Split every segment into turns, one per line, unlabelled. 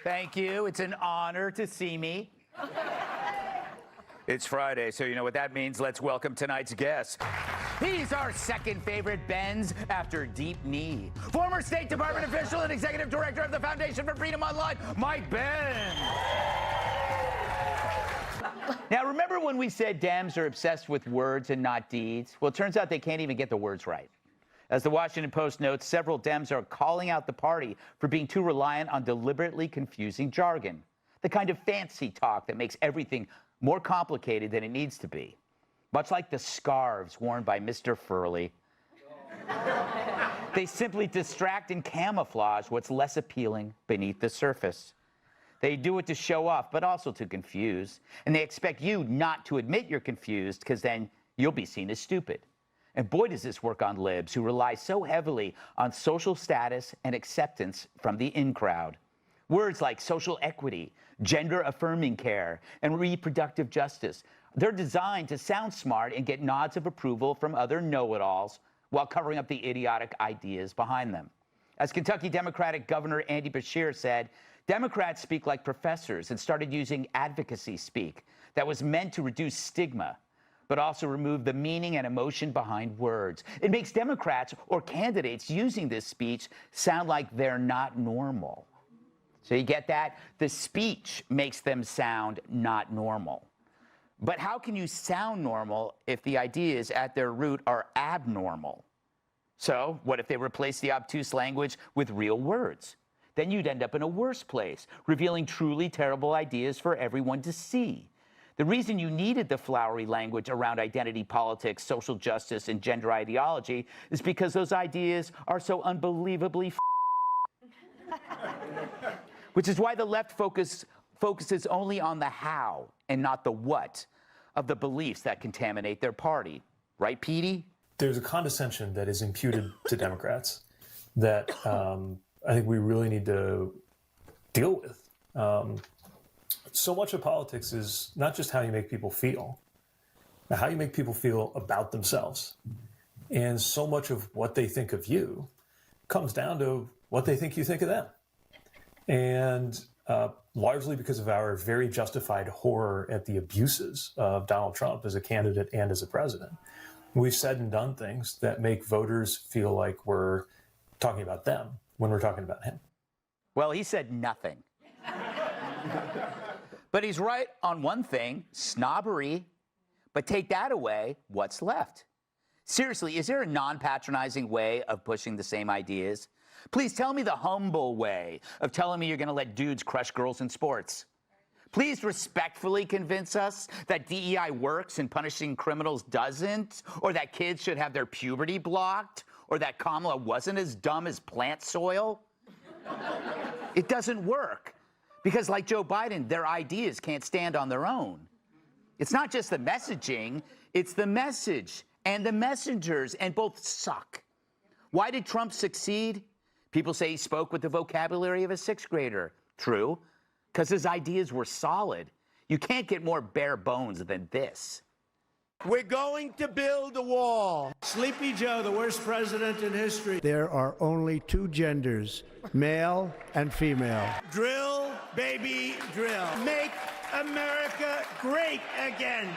Thank you. It's an honor to see me. It's Friday, so you know what that means. Let's welcome tonight's guest. He's our second favorite Benz after Deep Knee. Former State Department official and executive director of the Foundation for Freedom Online, Mike Benz. Now, remember when we said Dems are obsessed with words and not deeds? Well, it turns out they can't even get the words right. As the Washington Post notes, several Dems are calling out the party for being too reliant on deliberately confusing jargon, the kind of fancy talk that makes everything more complicated than it needs to be, much like the scarves worn by Mr. Furley. They simply distract and camouflage what's less appealing beneath the surface. They do it to show off, but also to confuse, and they expect you not to admit you're confused, because then you'll be seen as stupid. And boy, does this work on libs who rely so heavily on social status and acceptance from the in crowd. Words like social equity, gender-affirming care, and reproductive justice, they're designed to sound smart and get nods of approval from other know-it-alls while covering up the idiotic ideas behind them. As Kentucky Democratic Governor Andy Beshear said, Democrats speak like professors and started using advocacy speak that was meant to reduce stigma, but also remove the meaning and emotion behind words. It makes Democrats or candidates using this speech sound like they're not normal. So you get that? The speech makes them sound not normal. But how can you sound normal if the ideas at their root are abnormal? So what if they replace the obtuse language with real words? Then you'd end up in a worse place, revealing truly terrible ideas for everyone to see. The reason you needed the flowery language around identity politics, social justice, and gender ideology is because those ideas are so unbelievably which is why the left focuses only on the how and not the what of the beliefs that contaminate their party. Right, Petey?
There's a condescension that is imputed to Democrats that I think we really need to deal with. So much of politics is not just how you make people feel, but how you make people feel about themselves. And so much of what they think of you comes down to what they think you think of them. And largely because of our very justified horror at the abuses of Donald Trump as a candidate and as a president, we've said and done things that make voters feel like we're talking about them when we're talking about him.
Well, he said nothing. But he's right on one thing, snobbery. But take that away, what's left? Seriously, is there a non-patronizing way of pushing the same ideas? Please tell me the humble way of telling me you're going to let dudes crush girls in sports. Please respectfully convince us that DEI works and punishing criminals doesn't, or that kids should have their puberty blocked, or that Kamala wasn't as dumb as plant soil. It doesn't work. Because like Joe Biden, their ideas can't stand on their own. It's not just the messaging, it's the message and the messengers, and both suck. Why did Trump succeed? People say he spoke with the vocabulary of a sixth grader. True, because his ideas were solid. You can't get more bare bones than this.
We're going to build a wall. Sleepy Joe, the worst president in history.
There are only two genders, male and female.
Drill, baby, drill. Make America great again.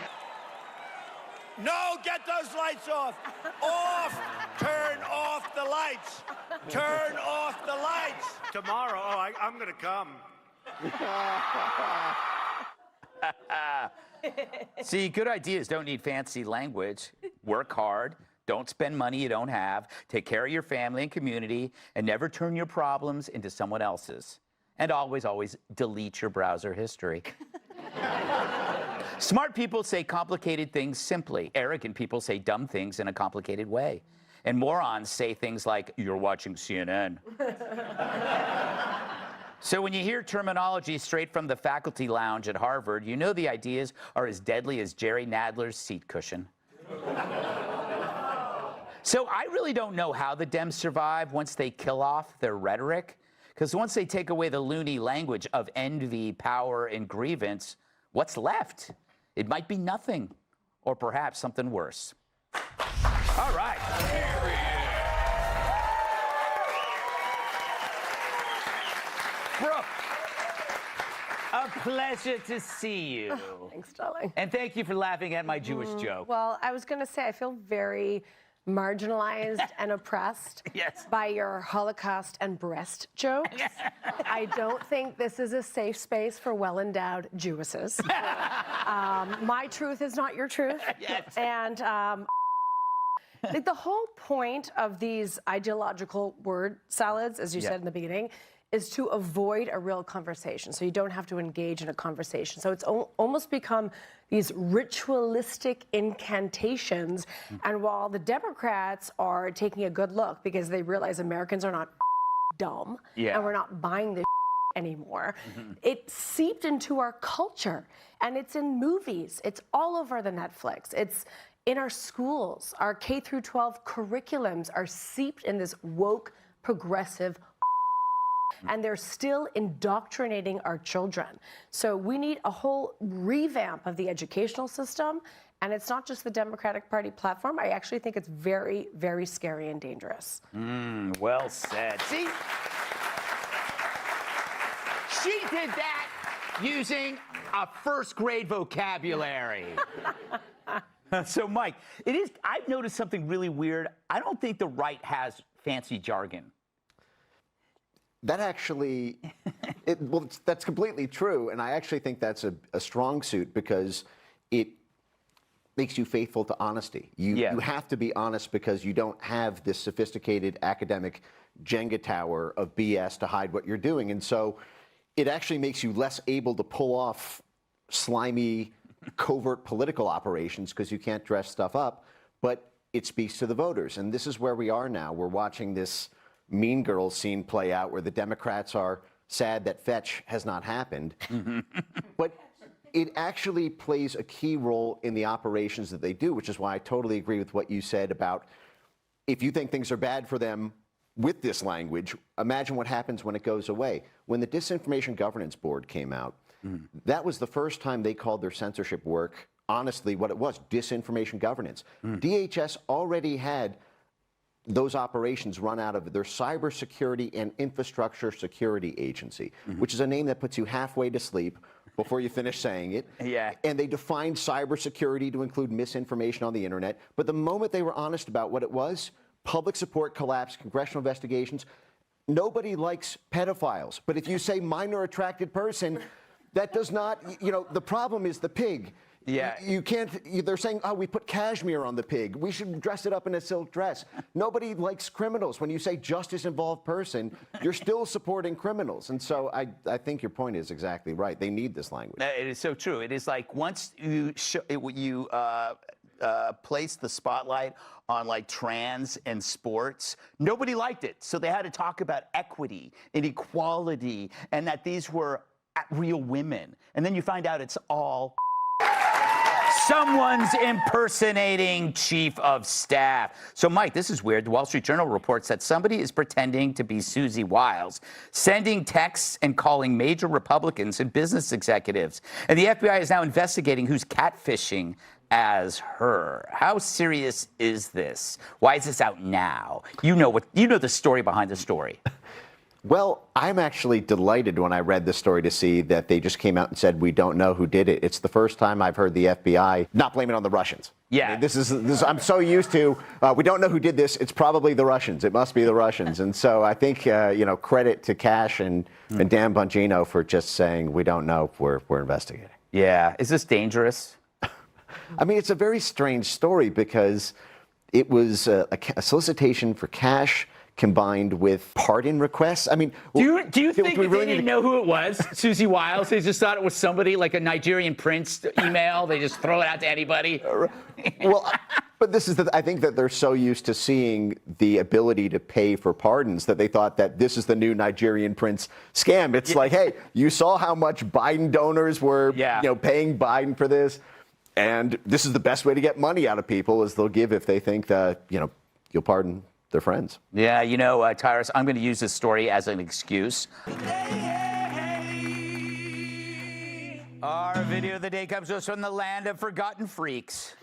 No, get those lights off. Off. Turn off the lights. Turn off the lights.
Tomorrow, I'm going to come.
See, good ideas don't need fancy language. Work hard. Don't spend money you don't have. Take care of your family and community, and never turn your problems into someone else's. And always, always delete your browser history. Smart people say complicated things simply. Arrogant people say dumb things in a complicated way. And morons say things like, "You're watching CNN." So when you hear terminology straight from the faculty lounge at Harvard, you know the ideas are as deadly as Jerry Nadler's seat cushion. So I really don't know how the Dems survive once they kill off their rhetoric, because once they take away the loony language of envy, power, and grievance, what's left? It might be nothing, or perhaps something worse. All right. Brooke, A pleasure to see you.
Thanks, darling.
And thank you for laughing at my Jewish joke.
Well, I was going to say, I feel very marginalized and oppressed
Yes.
by your Holocaust and breast jokes. I don't think this is a safe space for well-endowed Jewesses. My truth is not your truth.
Yes.
And like the whole point of these ideological word salads, as you said in the beginning, is to avoid a real conversation. So you don't have to engage in a conversation. So it's almost become these ritualistic incantations. And while the Democrats are taking a good look because they realize Americans are not dumb and we're not buying this anymore, it seeped into our culture. And it's in movies. It's all over the Netflix. It's in our schools. Our K through 12 curriculums are seeped in this woke, progressive and they're still indoctrinating our children. So we need a whole revamp of the educational system, and it's not just the Democratic Party platform. I actually think it's very, very scary and dangerous.
Well said. See? She did that using a first-grade vocabulary. So, Mike, I've noticed something really weird. I don't think the right has fancy jargon.
That actually, that's completely true. And I actually think that's a strong suit because it makes you faithful to honesty. You have to be honest because you don't have this sophisticated academic Jenga tower of BS to hide what you're doing. And so it actually makes you less able to pull off slimy, covert political operations because you can't dress stuff up. But it speaks to the voters. And this is where we are now. We're watching this Mean Girls scene play out where the Democrats are sad that fetch has not happened. But it actually plays a key role in the operations that they do, which is why I totally agree with what you said about if you think things are bad for them with this language, imagine what happens when it goes away. When the Disinformation Governance Board came out, that was the first time they called their censorship work, honestly, what it was, disinformation governance. DHS already had those operations run out of their Cybersecurity and Infrastructure Security Agency, which is a name that puts you halfway to sleep before you finish saying it. And they defined cybersecurity to include misinformation on the internet. But the moment they were honest about what it was, public support collapsed, congressional investigations. Nobody likes pedophiles. But if you say minor attracted person, that does not, the problem is the pig. You can't, they're saying, oh, we put cashmere on the pig. We should dress it up in a silk dress. Nobody likes criminals. When you say justice-involved person, you're still supporting criminals. And so I think your point is exactly right. They need this language.
It is so true. It is like once you place the spotlight on like trans and sports, nobody liked it. So they had to talk about equity and equality and that these were real women. And then you find out it's all someone's impersonating chief of staff. So, Mike, this is weird. The Wall Street Journal reports that somebody is pretending to be Susie Wiles, sending texts and calling major Republicans and business executives. And the FBI is now investigating who's catfishing as her. How serious is this? Why is this out now? You know the story behind the story.
Well, I'm actually delighted when I read this story to see that they just came out and said, we don't know who did it. It's the first time I've heard the FBI not blame it on the Russians. I mean, this is I'm so used to, we don't know who did this. It's probably the Russians. It must be the Russians. And so I think, credit to Cash and Dan Bongino for just saying, we don't know, we're investigating.
Yeah. Is this dangerous?
I mean, it's a very strange story because it was a solicitation for cash combined with pardon requests. I mean,
do you think they didn't know who it was, Susie Wiles? They just thought it was somebody like a Nigerian prince email. They just throw it out to anybody.
Well, but this is I think that they're so used to seeing the ability to pay for pardons that they thought that this is the new Nigerian prince scam. It's like, hey, you saw how much Biden donors were, paying Biden for this, and this is the best way to get money out of people is they'll give if they think that you'll pardon their friends.
Yeah, Tyrus, I'm going to use this story as an excuse. Our video of the day comes to us from the land of forgotten freaks.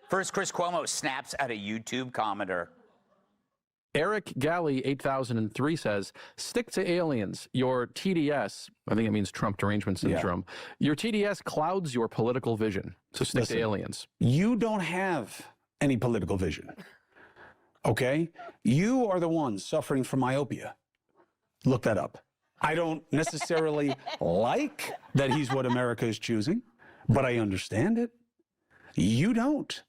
First, Chris Cuomo snaps at a YouTube commenter.
Eric Galley 8003 says, stick to aliens. Your TDS, I think it means Trump derangement syndrome. Your TDS clouds your political vision. So stick to aliens.
You don't have any political vision. Okay? You are the ones suffering from myopia. Look that up. I don't necessarily like that he's what America is choosing, but I understand it. You don't.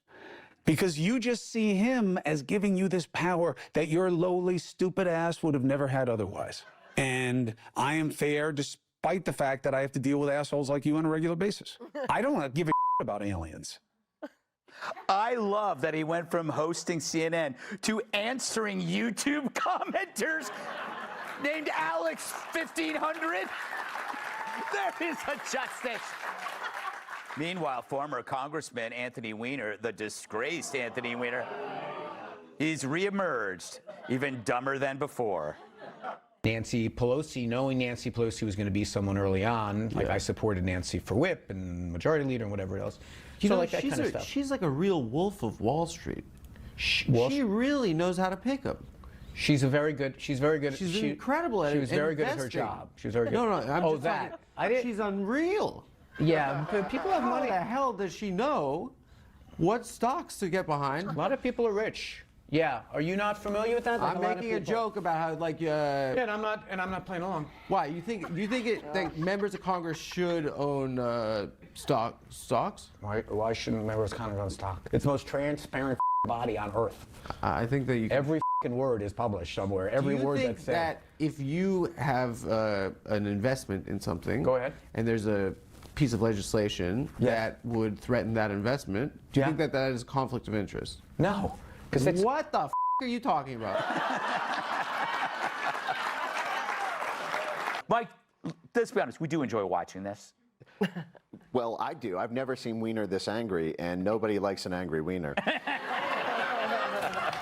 Because you just see him as giving you this power that your lowly, stupid ass would have never had otherwise. And I am fair despite the fact that I have to deal with assholes like you on a regular basis. I don't give a about aliens.
I love that he went from hosting CNN to answering YouTube commenters named Alex 1500. There is a justice. Meanwhile, former Congressman Anthony Weiner, the disgraced Anthony Weiner, he's reemerged, even dumber than before.
Nancy Pelosi, knowing Nancy Pelosi was going to be someone early on, like I supported Nancy for whip and majority leader and whatever else.
You know,
like that kind of stuff.
She's like a real wolf of Wall Street. She really knows how to pick them.
She's very good. She's
incredible at it.
She was very good at her job. She was very good.
No, I'm
oh,
just
that.
talking, she's unreal.
Yeah, but people have money.
How the hell does she know what stocks to get behind?
A lot of people are rich. Yeah, are you not familiar with that?
I'm making a joke about how, like,
yeah, and I'm not playing along.
Why? You think that members of Congress should own stocks?
Why shouldn't members of Congress own stock? It's the most transparent body on earth.
I think that
every word is published somewhere. Every word that's said.
Do you think that if you have an investment in something,
go ahead,
and there's a piece of legislation that would threaten that investment, do you think that that is a conflict of interest?
No.
What the are you talking about?
Mike, let's be honest, we do enjoy watching this.
Well, I do. I've never seen Weiner this angry, and nobody likes an angry Weiner.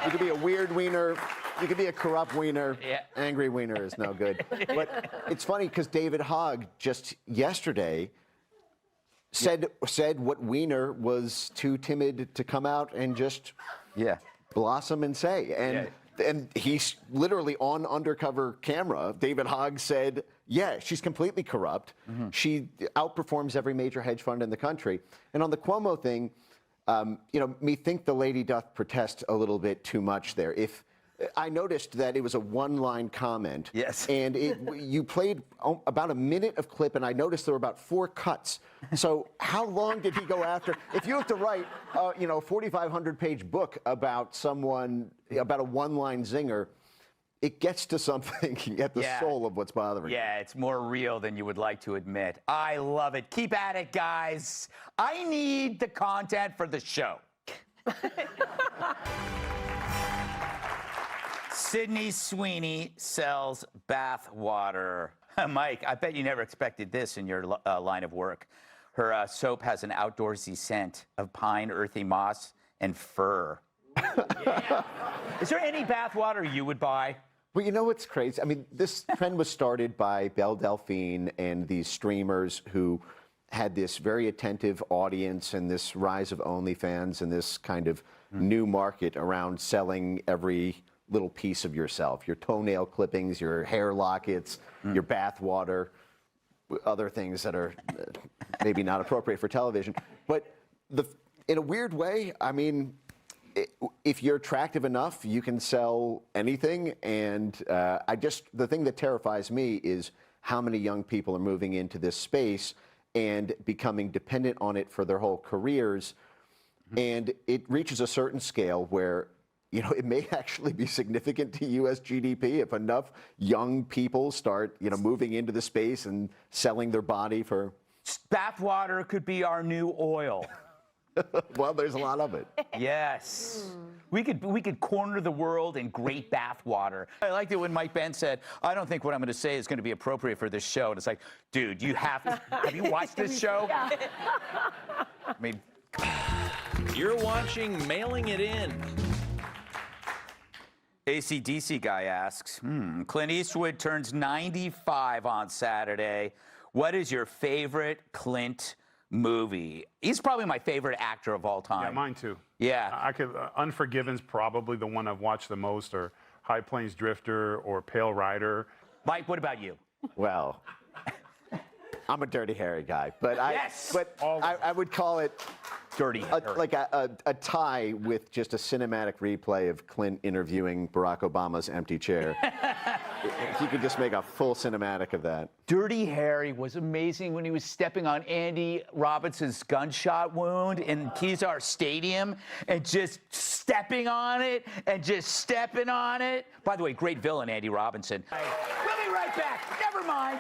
You could be a weird Weiner. You could be a corrupt Weiner.
Yeah.
Angry Weiner is no good. But it's funny because David Hogg just yesterday said what Weiner was too timid to come out and just blossom and say. And he's literally on undercover camera. David Hogg said, yeah, she's completely corrupt. She outperforms every major hedge fund in the country. And on the Cuomo thing, think the lady doth protest a little bit too much there. If I noticed that it was a one-line comment. Yes. And you played about a minute of clip, and I noticed there were about 4 cuts. So how long did he go after? If you have to write, a 4,500-page book about someone, about a one-line zinger, it gets to something at the soul of what's bothering you.
Yeah, it's more real than you would like to admit. I love it. Keep at it, guys. I need the content for the show. Sydney Sweeney sells bath water. Mike, I bet you never expected this in your line of work. Her soap has an outdoorsy scent of pine, earthy moss, and fir. Is there any bath water you would buy?
Well, you know what's crazy? I mean, this trend was started by Belle Delphine and these streamers who had this very attentive audience and this rise of OnlyFans and this kind of new market around selling every little piece of yourself, your toenail clippings, your hair lockets, your bath water, other things that are maybe not appropriate for television. But in a weird way, I mean, if you're attractive enough, you can sell anything. And the thing that terrifies me is how many young people are moving into this space and becoming dependent on it for their whole careers. And it reaches a certain scale where it may actually be significant to U.S. GDP if enough young people start, moving into the space and selling their body for.
Bath water could be our new oil.
Well, there's a lot of it.
Yes. We could corner the world in great bath water. I liked it when Mike Benz said, I don't think what I'm going to say is going to be appropriate for this show. And it's like, dude, have you watched this show?
Yeah.
I mean.
You're watching Mailing It In.
AC/DC guy asks, Clint Eastwood turns 95 on Saturday. What is your favorite Clint movie? He's probably my favorite actor of all time.
Yeah, mine too.
Yeah.
I could. Unforgiven's probably the one I've watched the most, or High Plains Drifter or Pale Rider.
Mike, what about you?
Well, I'm a Dirty Harry guy, but I would call it
Dirty Harry.
like a tie with just a cinematic replay of Clint interviewing Barack Obama's empty chair. If you could just make a full cinematic of that.
Dirty Harry was amazing when he was stepping on Andy Robinson's gunshot wound in Kezar Stadium and just stepping on it and just stepping on it. By the way, great villain, Andy Robinson. We'll be right back. Never mind.